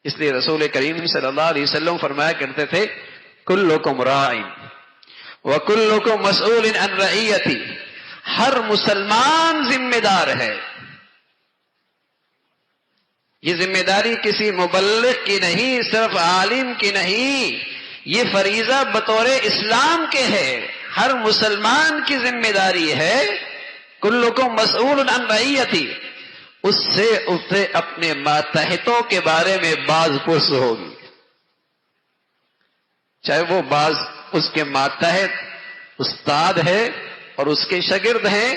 اس لیے رسول کریم صلی اللہ علیہ وسلم فرمایا کرتے تھے کلکم راعٍ وکلکم مسئول عن رعیتی، ہر مسلمان ذمہ دار ہے۔ یہ ذمہ داری کسی مبلغ کی نہیں، صرف عالم کی نہیں، یہ فریضہ بطور اسلام کے ہے، ہر مسلمان کی ذمہ داری ہے۔ کلکم مسئول عن رعیتی، اس سے اسے اپنے ماتحتوں کے بارے میں باز پرس ہوگی، چاہے وہ باز اس کے ماتحت استاد ہے اور اس کے شاگرد ہیں،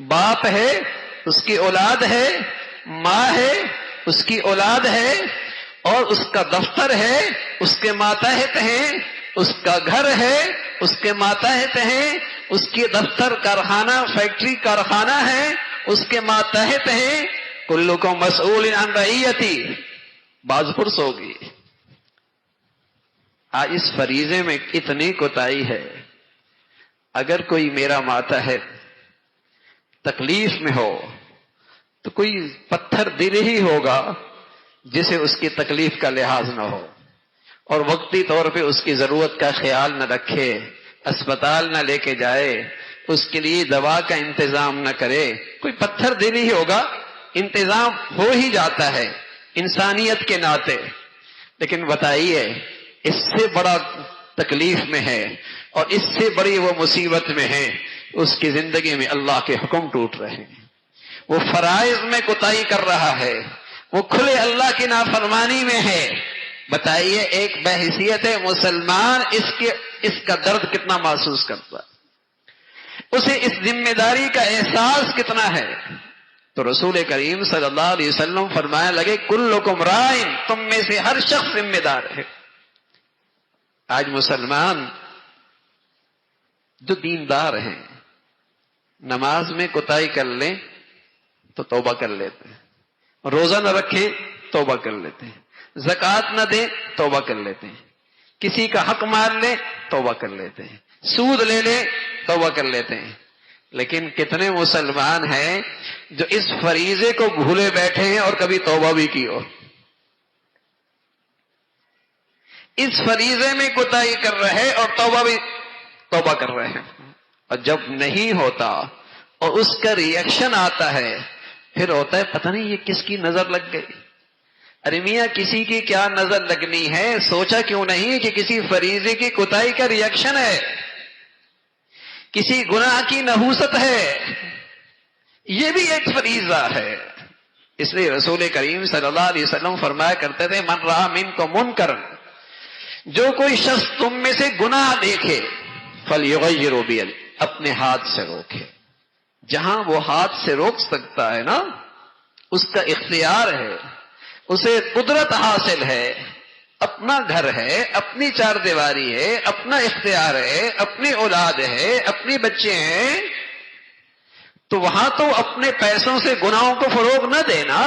باپ ہے اس کی اولاد ہے، ماں ہے اس کی اولاد ہے، اور اس کا دفتر ہے اس کے ماتحت ہیں، اس کا گھر ہے اس کے ماتحت ہیں، اس کے دفتر کارخانہ فیکٹری کارخانہ ہے اس کے ماتحت ہیں۔ کلکم مسئول عن رعیتی، باز پرس ہوگی۔ آج اس فریضے میں کتنی کوتاہی ہے۔ اگر کوئی میرا ماتحت تکلیف میں ہو تو کوئی پتھر دل ہی ہوگا جسے اس کی تکلیف کا لحاظ نہ ہو، اور وقتی طور پہ اس کی ضرورت کا خیال نہ رکھے، اسپتال نہ لے کے جائے، اس کے لیے دوا کا انتظام نہ کرے، کوئی پتھر دل ہی ہوگا۔ انتظام ہو ہی جاتا ہے انسانیت کے ناطے، لیکن بتائیے اس سے بڑا تکلیف میں ہے اور اس سے بڑی وہ مصیبت میں ہے، اس کی زندگی میں اللہ کے حکم ٹوٹ رہے ہیں، وہ فرائض میں کوتاہی کر رہا ہے، وہ کھلے اللہ کی نافرمانی میں ہے۔ بتائیے ایک بحیثیت مسلمان اس کا درد کتنا محسوس کرتا ہے، اسے اس ذمہ داری کا احساس کتنا ہے۔ تو رسول کریم صلی اللہ علیہ وسلم فرمایا لگے کلکم راعٍ، تم میں سے ہر شخص ذمہ دار ہے۔ آج مسلمان جو دیندار ہیں نماز میں کوتاہی کر لیں تو توبہ کر لیتے ہیں، روزہ نہ رکھیں توبہ کر لیتے ہیں، زکوٰۃ نہ دیں توبہ کر لیتے ہیں، کسی کا حق مار لیں توبہ کر لیتے ہیں، سود لے لیں توبہ کر لیتے ہیں۔ لیکن کتنے مسلمان ہیں جو اس فریضے کو بھولے بیٹھے ہیں اور کبھی توبہ بھی کی ہو، اس فریضے میں کوتاہی کر رہے اور توبہ کر رہے ہیں، اور جب نہیں ہوتا اور اس کا ریئیکشن آتا ہے پھر ہوتا ہے پتہ نہیں یہ کس کی نظر لگ گئی۔ ارے میاں کسی کی کیا نظر لگنی ہے، سوچا کیوں نہیں کہ کسی فریضے کی کوتاہی کا ریئیکشن ہے، کسی گناہ کی نحوست ہے، یہ بھی ایک فریضہ ہے۔ اس لیے رسول کریم صلی اللہ علیہ وسلم فرمایا کرتے تھے من رأى منکم منکرا، جو کوئی شخص تم میں سے گناہ دیکھے فلیغیرہ بیدہ، اپنے ہاتھ سے روکے۔ جہاں وہ ہاتھ سے روک سکتا ہے نا، اس کا اختیار ہے، اسے قدرت حاصل ہے، اپنا گھر ہے، اپنی چار دیواری ہے، اپنا اختیار ہے، اپنی اولاد ہے، اپنے بچے ہیں، تو وہاں تو اپنے پیسوں سے گناہوں کو فروغ نہ دینا،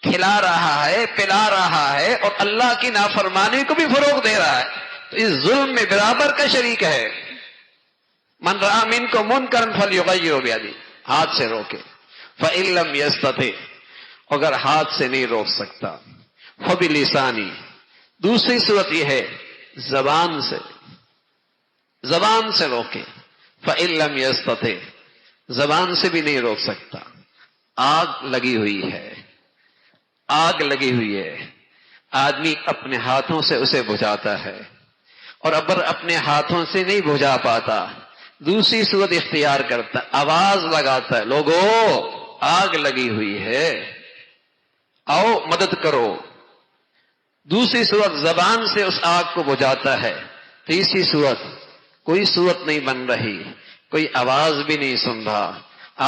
کھلا رہا ہے، پلا رہا ہے اور اللہ کی نافرمانی کو بھی فروغ دے رہا ہے، تو اس ظلم میں برابر کا شریک ہے۔ من رأى منکم منکرا فلیغیرہ بیدہ، ہاتھ سے روکے۔ فإن لم یستطع، اگر ہاتھ سے نہیں روک سکتا فبلسانی، دوسری صورت یہ ہے زبان سے روکے۔ فإن لم یستطع، زبان سے بھی نہیں روک سکتا، آگ لگی ہوئی ہے، آدمی اپنے ہاتھوں سے اسے بجھاتا ہے، اور اگر اپنے ہاتھوں سے نہیں بجھا پاتا دوسری صورت اختیار کرتا، آواز لگاتا ہے لوگو آگ لگی ہوئی ہے آؤ مدد کرو۔ دوسری صورت زبان سے اس آگ کو بجھاتا ہے۔ تیسری صورت کوئی صورت نہیں بن رہی، کوئی آواز بھی نہیں سن رہا،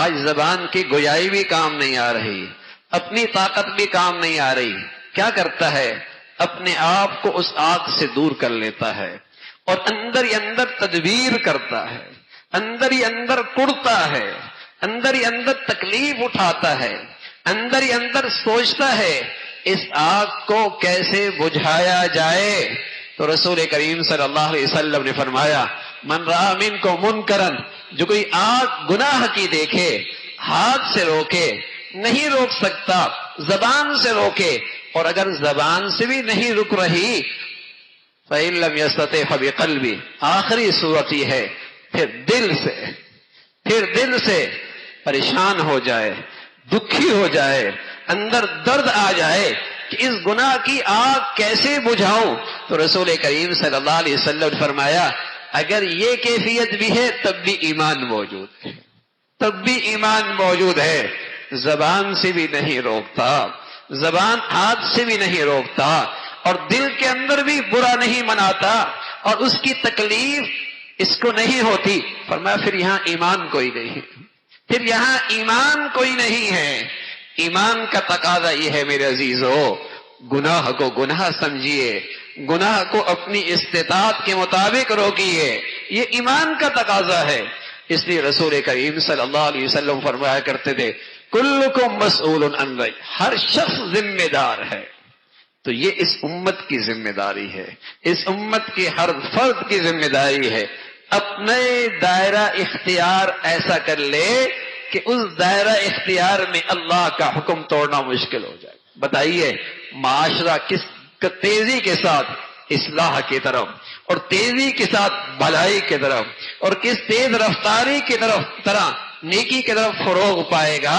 آج زبان کی گویائی بھی کام نہیں آ رہی، اپنی طاقت بھی کام نہیں آ رہی، کیا کرتا ہے اپنے آپ کو اس آگ سے دور کر لیتا ہے اور اندر ہی اندر تدبیر کرتا ہے، اندر ہی اندر کڑتا ہے، اندر ہی اندر تکلیف اٹھاتا ہے، اندر ہی اندر سوچتا ہے اس آگ کو کیسے بجھایا جائے۔ تو رسول کریم صلی اللہ علیہ وسلم نے فرمایا من رأى منکم منکرا، جو کوئی آگ گناہ کی دیکھے ہاتھ سے روکے، نہیں روک سکتا زبان سے روکے، اور اگر زبان سے بھی نہیں رک رہی فَإِن لَمْ يَسْتَطِعْ فَبِقَلْبِهِ، آخری صورت یہ ہے پھر دل سے پریشان ہو جائے، دکھی ہو جائے، اندر درد آ جائے کہ اس گناہ کی آگ کیسے بجھاؤں، تو رسول کریم صلی اللہ علیہ وسلم نے فرمایا اگر یہ کیفیت بھی ہے تب بھی ایمان موجود ہے، زبان سے بھی نہیں روکتا، زبان ہاتھ سے بھی نہیں روکتا، اور دل کے اندر بھی برا نہیں مناتا، اور اس کی تکلیف اس کو نہیں ہوتی، فرمایا پھر یہاں ایمان کوئی نہیں ہے۔ ایمان کا تقاضا یہ ہے میرے عزیزو، گناہ کو گناہ سمجھیے، گناہ کو اپنی استطاعت کے مطابق روکیے، یہ ایمان کا تقاضا ہے۔ اس لیے رسول کریم صلی اللہ علیہ وسلم فرمایا کرتے تھے کلکم مسئول عن رأی، ہر شخص ذمہ دار ہے۔ تو یہ اس امت کی ذمہ داری ہے، اس امت کی ہر فرد کی ذمہ داری ہے، اپنے دائرہ اختیار ایسا کر لے کہ اس دائرہ اختیار میں اللہ کا حکم توڑنا مشکل ہو جائے۔ بتائیے معاشرہ کس تیزی کے ساتھ اصلاح کی طرف اور تیزی کے ساتھ بھلائی کی طرف اور کس تیز رفتاری کی طرح نیکی کی طرف فروغ پائے گا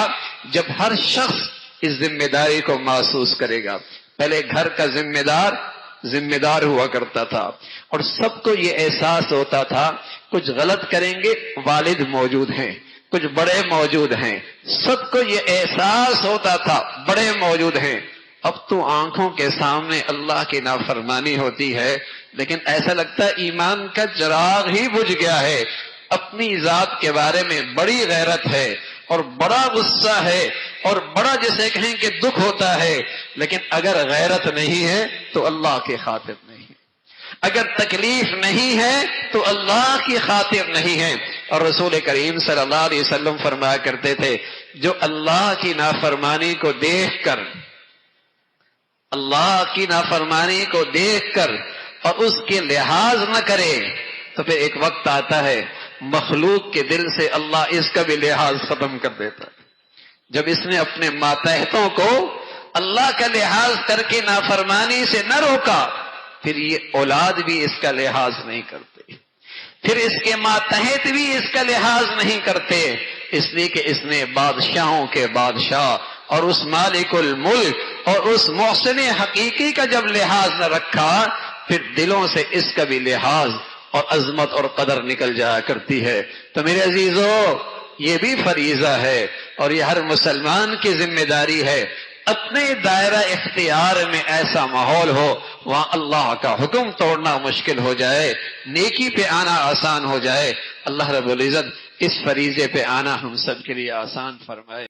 جب ہر شخص اس ذمہ داری کو محسوس کرے گا۔ پہلے گھر کا ذمہ دار ہوا کرتا تھا اور سب کو یہ احساس ہوتا تھا کچھ غلط کریں گے والد موجود ہیں، کچھ بڑے موجود ہیں، سب کو یہ احساس ہوتا تھا بڑے موجود ہیں۔ اب تو آنکھوں کے سامنے اللہ کی نافرمانی ہوتی ہے لیکن ایسا لگتا ہے ایمان کا چراغ ہی بجھ گیا ہے، اپنی ذات کے بارے میں بڑی غیرت ہے اور بڑا غصہ ہے اور بڑا جسے کہیں کہ دکھ ہوتا ہے، لیکن اگر غیرت نہیں ہے تو اللہ کی خاطر نہیں ہے، اگر تکلیف نہیں ہے تو اللہ کی خاطر نہیں ہے۔ اور رسول کریم صلی اللہ علیہ وسلم فرمایا کرتے تھے جو اللہ کی نافرمانی کو دیکھ کر اور اس کے لحاظ نہ کرے تو پھر ایک وقت آتا ہے مخلوق کے دل سے اللہ اس کا بھی لحاظ ختم کر دیتا ہے۔ جب اس نے اپنے ماتحتوں کو اللہ کا لحاظ کر کے نافرمانی سے نہ روکا پھر یہ اولاد بھی اس کا لحاظ نہیں کرتے، پھر اس کے ماتحت بھی اس کا لحاظ نہیں کرتے، اس لیے کہ اس نے بادشاہوں کے بادشاہ اور اس مالک الملک اور اس محسن حقیقی کا جب لحاظ نہ رکھا پھر دلوں سے اس کا بھی لحاظ اور عظمت اور قدر نکل جایا کرتی ہے۔ تو میرے عزیزو یہ بھی فریضہ ہے اور یہ ہر مسلمان کی ذمہ داری ہے، اپنے دائرہ اختیار میں ایسا ماحول ہو وہاں اللہ کا حکم توڑنا مشکل ہو جائے، نیکی پہ آنا آسان ہو جائے۔ اللہ رب العزت اس فریضے پہ آنا ہم سب کے لیے آسان فرمائے۔